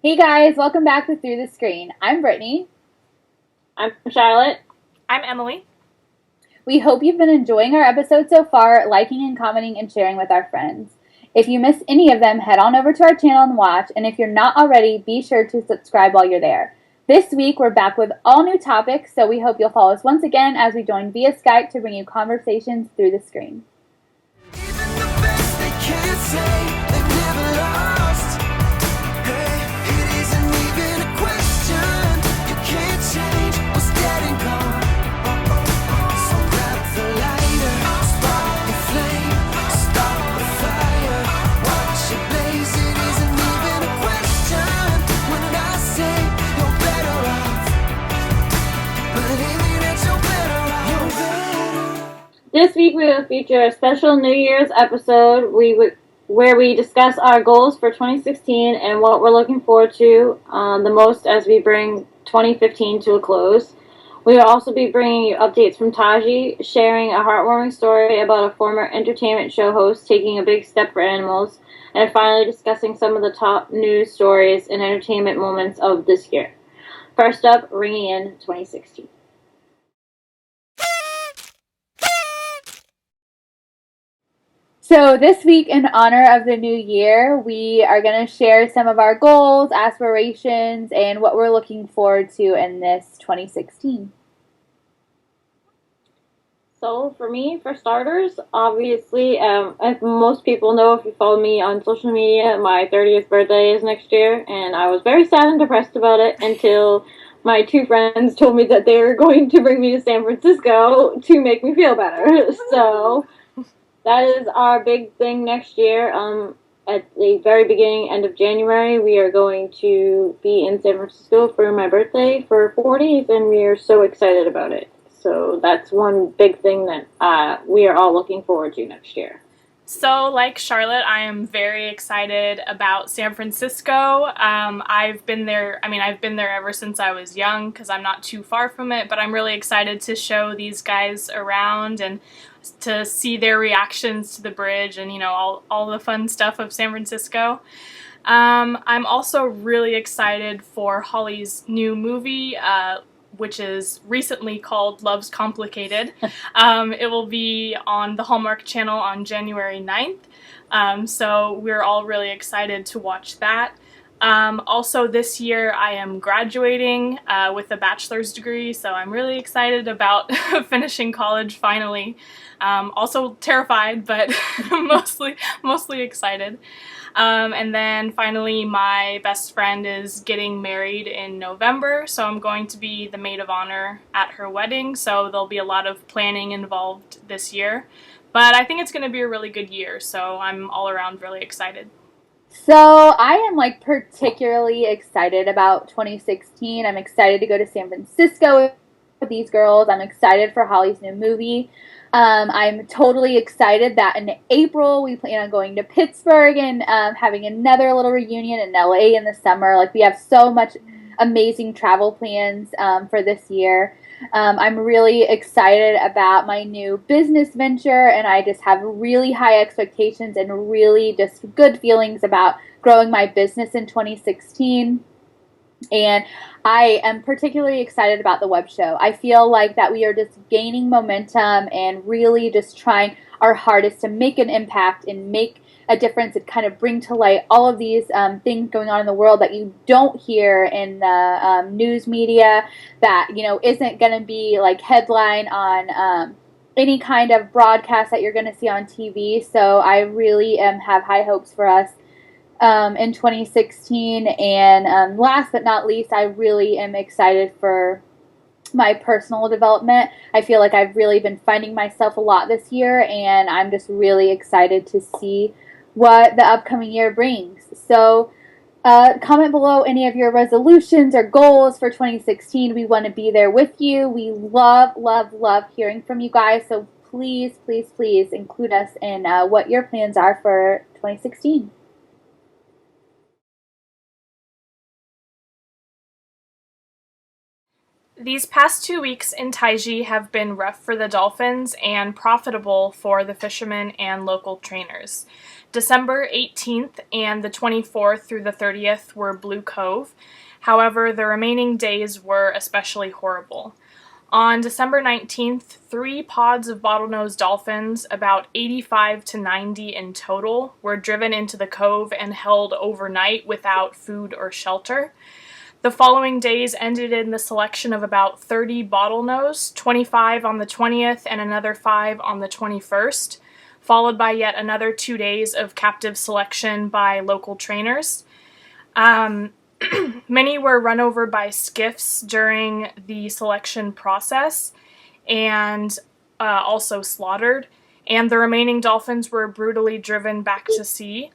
Hey guys, welcome back to Through the Screen. I'm Brittany. I'm Charlotte. I'm Emily. We hope you've been enjoying our episodes so far, liking and commenting and sharing with our friends. If you miss any of them, head on over to our channel and watch, and if you're not already, be sure to subscribe while you're there. This week, we're back with all new topics, so we hope you'll follow us once again as we join via Skype to bring you conversations through the screen. This week we will feature a special New Year's episode where we discuss our goals for 2016 and what we're looking forward to the most as we bring 2015 to a close. We will also be bringing you updates from Taiji, sharing a heartwarming story about a former entertainment show host taking a big step for animals, and finally discussing some of the top news stories and entertainment moments of this year. First up, ringing in 2016. So this week, in honor of the new year, we are going to share some of our goals, aspirations, and what we're looking forward to in this 2016. So for me, for starters, obviously, as most people know if you follow me on social media, my 30th birthday is next year, and I was very sad and depressed about it until my two friends told me that they were going to bring me to San Francisco to make me feel better. So that is our big thing next year. At the very beginning, end of January, we are going to be in San Francisco for my birthday for 4 days, and we are so excited about it. So that's one big thing that we are all looking forward to next year. So, like Charlotte, I am very excited about San Francisco. I've been there ever since I was young because I'm not too far from it, but I'm really excited to show these guys around and to see their reactions to the bridge and, all the fun stuff of San Francisco. I'm also really excited for Holly's new movie, which is recently called Love's Complicated. It will be on the Hallmark Channel on January 9th. So we're all really excited to watch that. Also this year I am graduating with a bachelor's degree, so I'm really excited about finishing college finally. Also terrified, but mostly excited. And then finally, my best friend is getting married in November, so I'm going to be the maid of honor at her wedding, so there'll be a lot of planning involved this year. But I think it's going to be a really good year, so I'm all around really excited. So I am particularly excited about 2016. I'm excited to go to San Francisco with these girls. I'm excited for Holly's new movie. I'm totally excited that in April we plan on going to Pittsburgh and having another little reunion in LA in the summer. We have so much amazing travel plans for this year. I'm really excited about my new business venture, and I just have really high expectations and really just good feelings about growing my business in 2016. And I am particularly excited about the web show. I feel like that we are just gaining momentum and really just trying our hardest to make an impact and make a difference and kind of bring to light all of these things going on in the world that you don't hear in the news media, that isn't going to be headline on any kind of broadcast that you're going to see on TV. So I really have high hopes for us in 2016. And last but not least, I really am excited for my personal development. I feel like I've really been finding myself a lot this year, and I'm just really excited to see what the upcoming year brings. So comment below any of your resolutions or goals for 2016. We want to be there with you. We love hearing from you guys. So please include us in what your plans are for 2016. These past 2 weeks in Taiji have been rough for the dolphins and profitable for the fishermen and local trainers. December 18th and the 24th through the 30th were Blue Cove. However, the remaining days were especially horrible. On December 19th, 3 pods of bottlenose dolphins, about 85 to 90 in total, were driven into the cove and held overnight without food or shelter. The following days ended in the selection of about 30 bottlenose, 25 on the 20th and another 5 on the 21st, followed by yet another 2 days of captive selection by local trainers. Many were run over by skiffs during the selection process and also slaughtered, and the remaining dolphins were brutally driven back to sea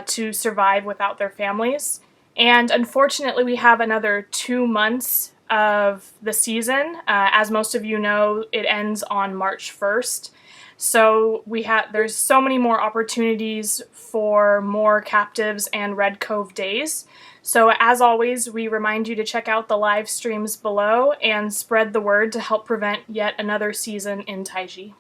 to survive without their families. And unfortunately, we have another 2 months of the season. As most of you know, it ends on March 1st. So there's so many more opportunities for more captives and Red Cove days. So as always, we remind you to check out the live streams below and spread the word to help prevent yet another season in Taiji.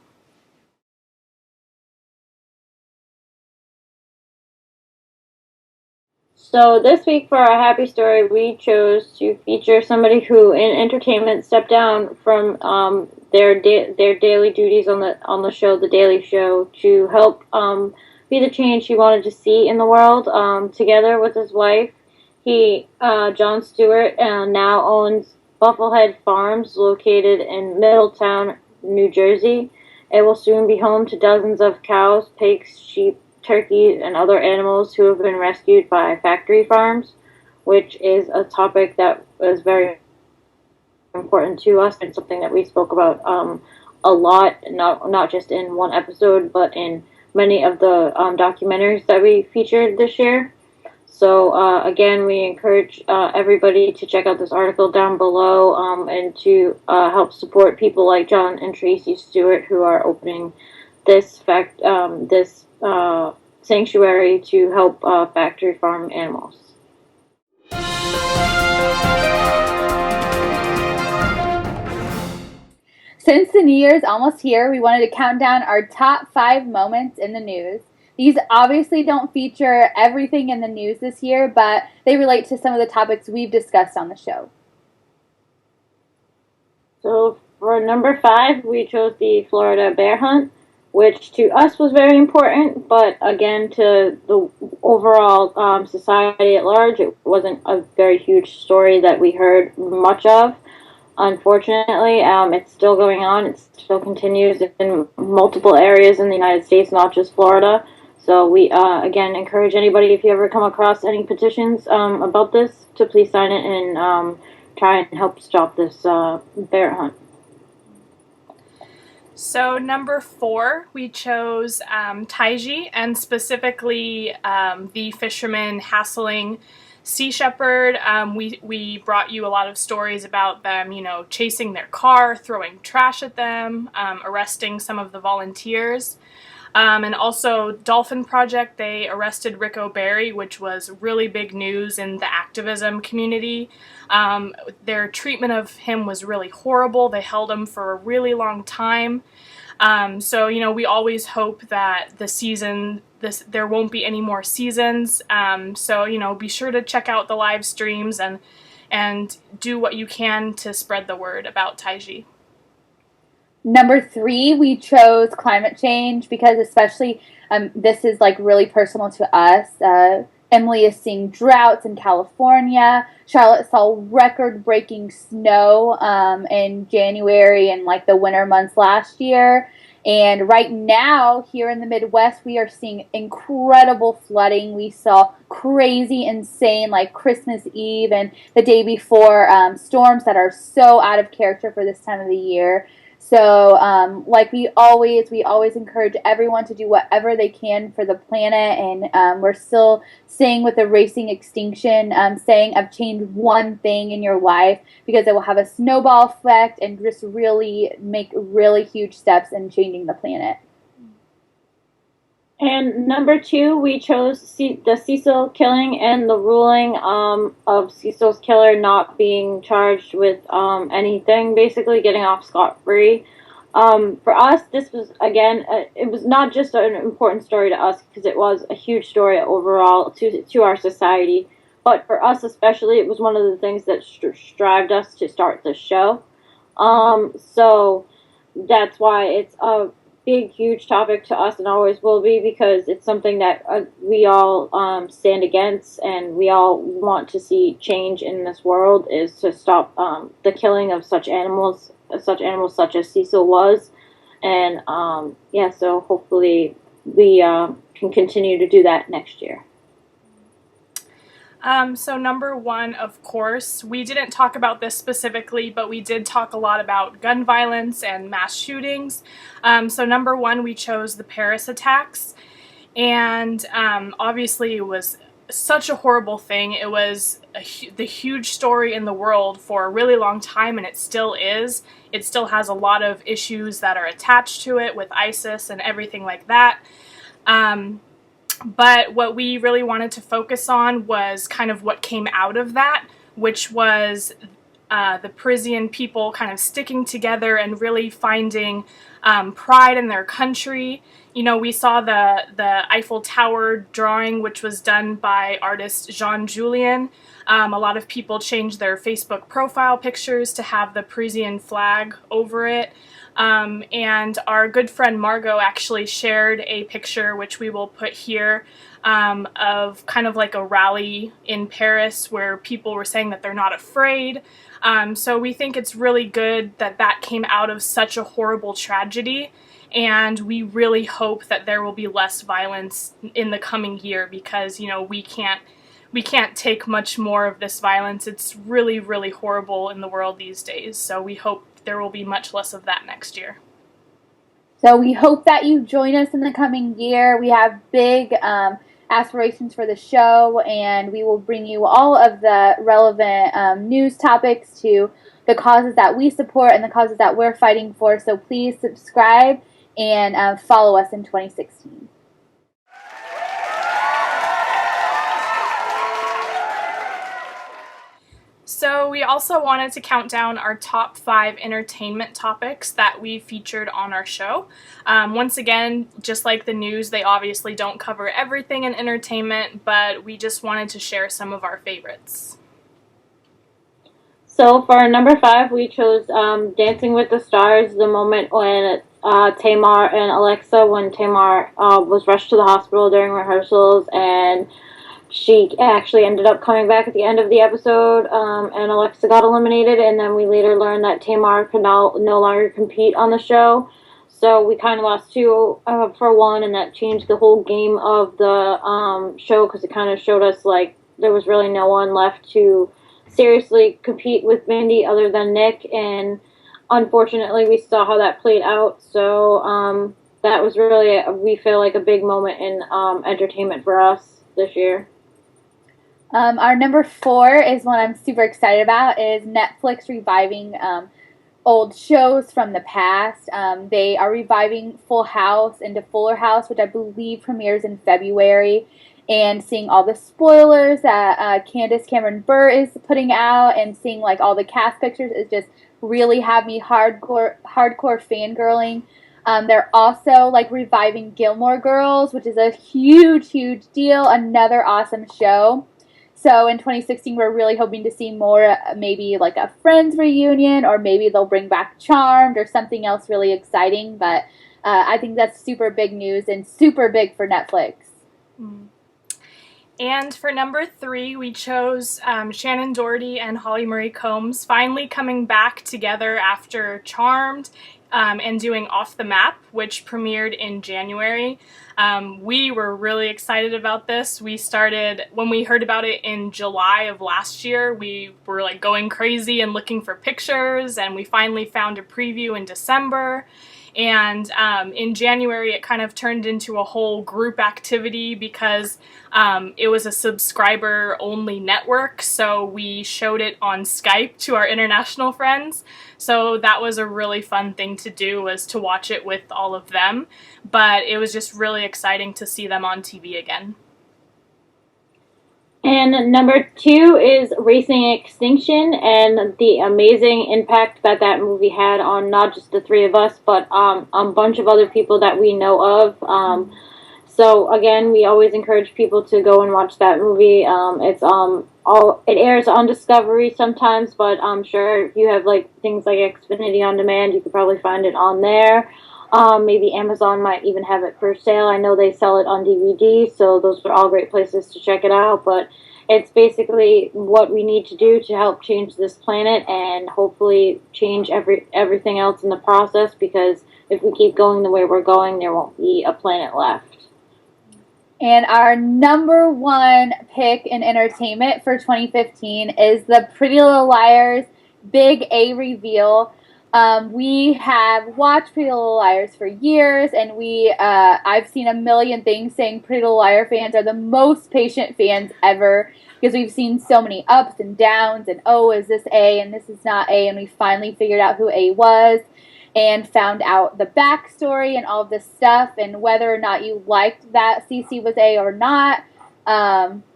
So this week for our happy story, we chose to feature somebody who in entertainment stepped down from their daily duties on the show, The Daily Show, to help be the change he wanted to see in the world. Together with his wife, John Stewart, now owns Bufflehead Farms, located in Middletown, New Jersey. It will soon be home to dozens of cows, pigs, sheep, turkeys, and other animals who have been rescued by factory farms, which is a topic that is very important to us and something that we spoke about a lot, not just in one episode, but in many of the documentaries that we featured this year. So again, we encourage everybody to check out this article down below and to help support people like John and Tracey Stewart, who are opening this sanctuary to help factory farm animals. Since the New Year's almost here, we wanted to count down our top 5 moments in the news. These obviously don't feature everything in the news this year, but they relate to some of the topics we've discussed on the show. So for number 5, we chose the Florida bear hunt, which to us was very important, but again, to the overall society at large, it wasn't a very huge story that we heard much of. Unfortunately, it's still going on. It still continues in multiple areas in the United States, not just Florida. So we, again, encourage anybody, if you ever come across any petitions about this, to please sign it and try and help stop this bear hunt. So number 4, we chose Taiji, and specifically the fisherman hassling Sea Shepherd. We brought you a lot of stories about them, chasing their car, throwing trash at them, arresting some of the volunteers. And also Dolphin Project, they arrested Rick O'Barry, which was really big news in the activism community. Their treatment of him was really horrible. They held him for a really long time. So, we always hope that there won't be any more seasons. So, be sure to check out the live streams and do what you can to spread the word about Taiji. Number 3, we chose climate change because especially this is really personal to us. Emily is seeing droughts in California. Charlotte saw record-breaking snow in January and the winter months last year. And right now, here in the Midwest, we are seeing incredible flooding. We saw crazy, insane, Christmas Eve and the day before, storms that are so out of character for this time of the year. So, we always encourage everyone to do whatever they can for the planet, and we're still saying with the Racing Extinction, saying I've changed one thing in your life because it will have a snowball effect and just really make really huge steps in changing the planet. And number 2, we chose the Cecil killing and the ruling of Cecil's killer not being charged with anything, basically getting off scot-free. For us, this was, again, it was not just an important story to us because it was a huge story overall to our society, but for us especially, it was one of the things that strived us to start this show. So that's why it's a big, huge topic to us and always will be, because it's something that we all stand against and we all want to see change in this world, is to stop the killing of such animals such as Cecil was. And yeah, so hopefully we can continue to do that next year. So number one, of course, we didn't talk about this specifically, but we did talk a lot about gun violence and mass shootings. So number one, we chose the Paris attacks. And obviously it was such a horrible thing. It was the huge story in the world for a really long time, and it still is. It still has a lot of issues that are attached to it with ISIS and everything like that. But what we really wanted to focus on was kind of what came out of that, which was the Parisian people kind of sticking together and really finding pride in their country. You know, we saw the Eiffel Tower drawing, which was done by artist Jean Julien. A lot of people changed their Facebook profile pictures to have the Parisian flag over it. And our good friend Margot actually shared a picture, which we will put here, of kind of like a rally in Paris where people were saying that they're not afraid. So we think it's really good that that came out of such a horrible tragedy, and we really hope that there will be less violence in the coming year, because, you know, we can't take much more of this violence. It's really, really horrible in the world these days. So we hope there will be much less of that next year. So we hope that you join us in the coming year. We have big aspirations for the show, and we will bring you all of the relevant news topics to the causes that we support and the causes that we're fighting for. So please subscribe and follow us in 2016. So we also wanted to count down our top 5 entertainment topics that we featured on our show. Once again, just like the news, they obviously don't cover everything in entertainment, but we just wanted to share some of our favorites. So for number 5, we chose Dancing with the Stars, the moment when Tamar and Alexa, when Tamar was rushed to the hospital during rehearsals, and she actually ended up coming back at the end of the episode, and Alexa got eliminated, and then we later learned that Tamar could no longer compete on the show. So we kind of lost 2 for 1, and that changed the whole game of the show, because it kind of showed us like there was really no one left to seriously compete with Mindy other than Nick, and unfortunately we saw how that played out. So that was really, we feel like, a big moment in entertainment for us this year. Our number 4 is one I'm super excited about, is Netflix reviving old shows from the past. They are reviving Full House into Fuller House, which I believe premieres in February, and seeing all the spoilers that Candace Cameron Bure is putting out, and seeing like all the cast pictures is just really have me hardcore fangirling. They're also like reviving Gilmore Girls, which is a huge deal, another awesome show. So in 2016, we're really hoping to see more, maybe like a Friends reunion, or maybe they'll bring back Charmed or something else really exciting. But I think that's super big news and super big for Netflix. And for number 3, we chose Shannon Doherty and Holly Marie Combs finally coming back together after Charmed, and doing Off the Map, which premiered in January. We were really excited about this. When we heard about it in July of last year, we were like going crazy and looking for pictures, and we finally found a preview in December. And in January, it kind of turned into a whole group activity, because it was a subscriber-only network, so we showed it on Skype to our international friends. So that was a really fun thing to do, was to watch it with all of them. But it was just really exciting to see them on TV again. And number 2 is Racing Extinction, and the amazing impact that that movie had on not just the three of us, but a bunch of other people that we know of. So again, we always encourage people to go and watch that movie. It airs on Discovery sometimes, but I'm sure if you have like things like Xfinity on demand, you could probably find it on there. Maybe Amazon might even have it for sale. I know they sell it on DVD, so those are all great places to check it out. But it's basically what we need to do to help change this planet and hopefully change everything else in the process, because if we keep going the way we're going, there won't be a planet left. And our number 1 pick in entertainment for 2015 is the Pretty Little Liars Big A reveal. We have watched Pretty Little Liars for years, and I've seen a million things saying Pretty Little Liar fans are the most patient fans ever, because we've seen so many ups and downs, and oh, is this A, and this is not A, and we finally figured out who A was, and found out the backstory and all of this stuff, and whether or not you liked that Cece was A or not.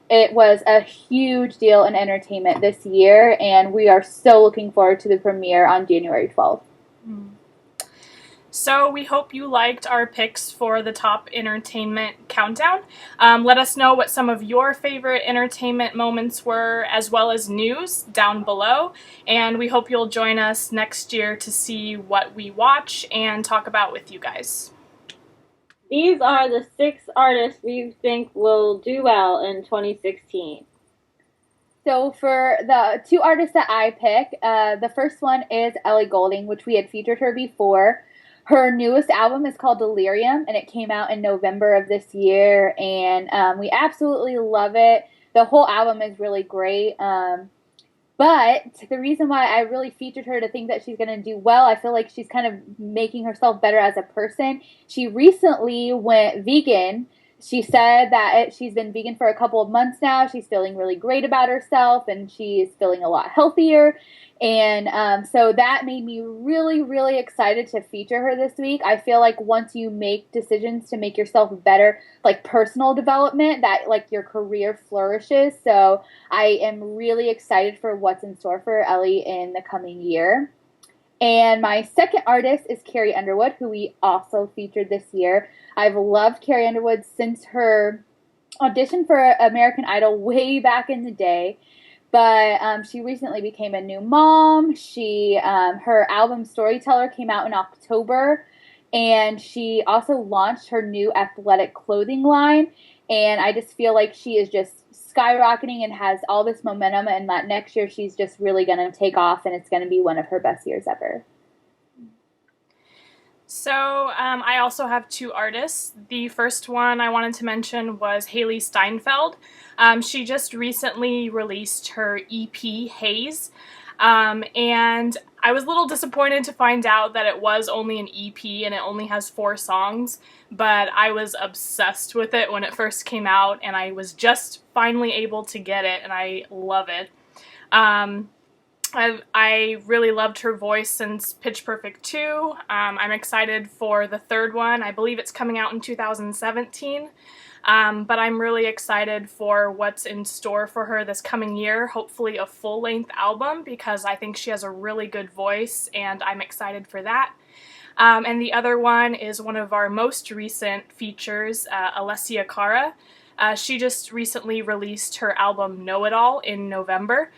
It was a huge deal in entertainment this year, and we are so looking forward to the premiere on January 12th. So we hope you liked our picks for the top entertainment countdown. Let us know what some of your favorite entertainment moments were, as well as news down below. And we hope you'll join us next year to see what we watch and talk about with you guys. These are the 6 artists we think will do well in 2016. So for the 2 artists that I pick, the first one is Ellie Goulding, which we had featured her before. Her newest album is called Delirium, and it came out in November of this year, and we absolutely love it. The whole album is really great, but the reason why I really featured her to think that she's going to do well, I feel like she's kind of making herself better as a person. She recently went vegan. She said that she's been vegan for a couple of months now. She's feeling really great about herself, and she's feeling a lot healthier. And so that made me really, really excited to feature her this week. I feel like once you make decisions to make yourself better, like personal development, that like your career flourishes. So I am really excited for what's in store for Ellie in the coming year. And my second artist is Carrie Underwood, who we also featured this year. I've loved Carrie Underwood since her audition for American Idol way back in the day. But she recently became a new mom. Her album Storyteller came out in October, and she also launched her new athletic clothing line. And I just feel like she is just skyrocketing and has all this momentum, and that next year she's just really going to take off, and it's going to be one of her best years ever. So I also have 2 artists. The first one I wanted to mention was Haley Steinfeld. She just recently released her EP, Haze, and I was a little disappointed to find out that it was only an EP and it only has 4 songs, but I was obsessed with it when it first came out, and I was just finally able to get it, and I love it. I really loved her voice since Pitch Perfect 2. I'm excited for the third one. I believe it's coming out in 2017. But I'm really excited for what's in store for her this coming year. Hopefully a full-length album, because I think she has a really good voice, and I'm excited for that. And the other one is one of our most recent features, Alessia Cara. She just recently released her album Know It All in November.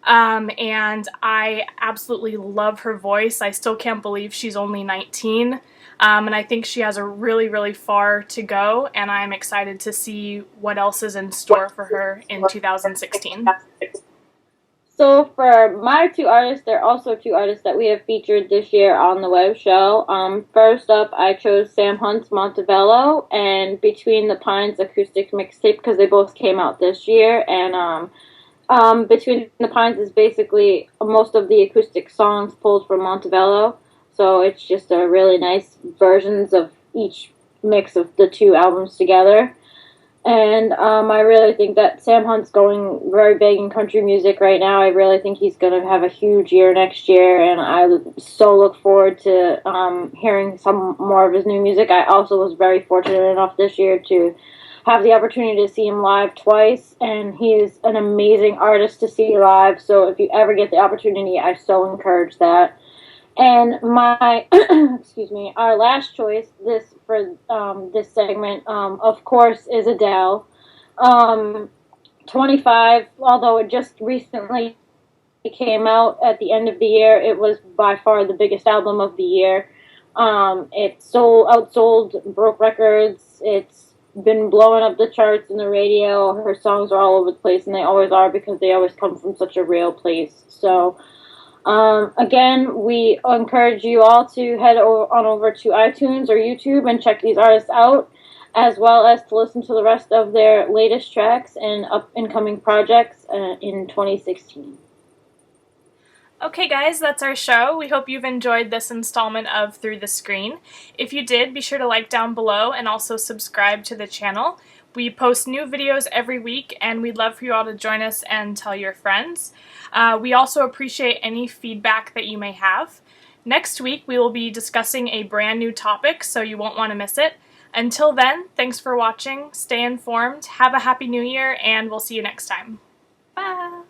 And I absolutely love her voice. I still can't believe she's only 19. And I think she has a really, really far to go, and I'm excited to see what else is in store for her in 2016. So for my 2 artists, there are also 2 artists that we have featured this year on the web show. First up, I chose Sam Hunt's Montevello and Between the Pines acoustic mixtape, because they both came out this year, and Between the Pines is basically most of the acoustic songs pulled from Montevello, so it's just a really nice versions of each mix of the 2 albums together. And I really think that Sam Hunt's going very big in country music right now. I really think he's going to have a huge year next year, and I so look forward to hearing some more of his new music. I also was very fortunate enough this year to have the opportunity to see him live twice, and he is an amazing artist to see live. So if you ever get the opportunity, I so encourage that. And my, excuse me, our last choice this segment, of course, is Adele. 25, although it just recently came out at the end of the year, it was by far the biggest album of the year. It outsold, broke records. It's been blowing up the charts and the radio. Her songs are all over the place, and they always are because they always come from such a real place. So, again, we encourage you all to head over to iTunes or YouTube and check these artists out, as well as to listen to the rest of their latest tracks and incoming projects in 2016. Okay, guys, that's our show. We hope you've enjoyed this installment of Through the Screen. If you did, be sure to like down below and also subscribe to the channel. We post new videos every week, and we'd love for you all to join us and tell your friends. We also appreciate any feedback that you may have. Next week, we will be discussing a brand new topic, so you won't want to miss it. Until then, thanks for watching, stay informed, have a happy new year, and we'll see you next time. Bye!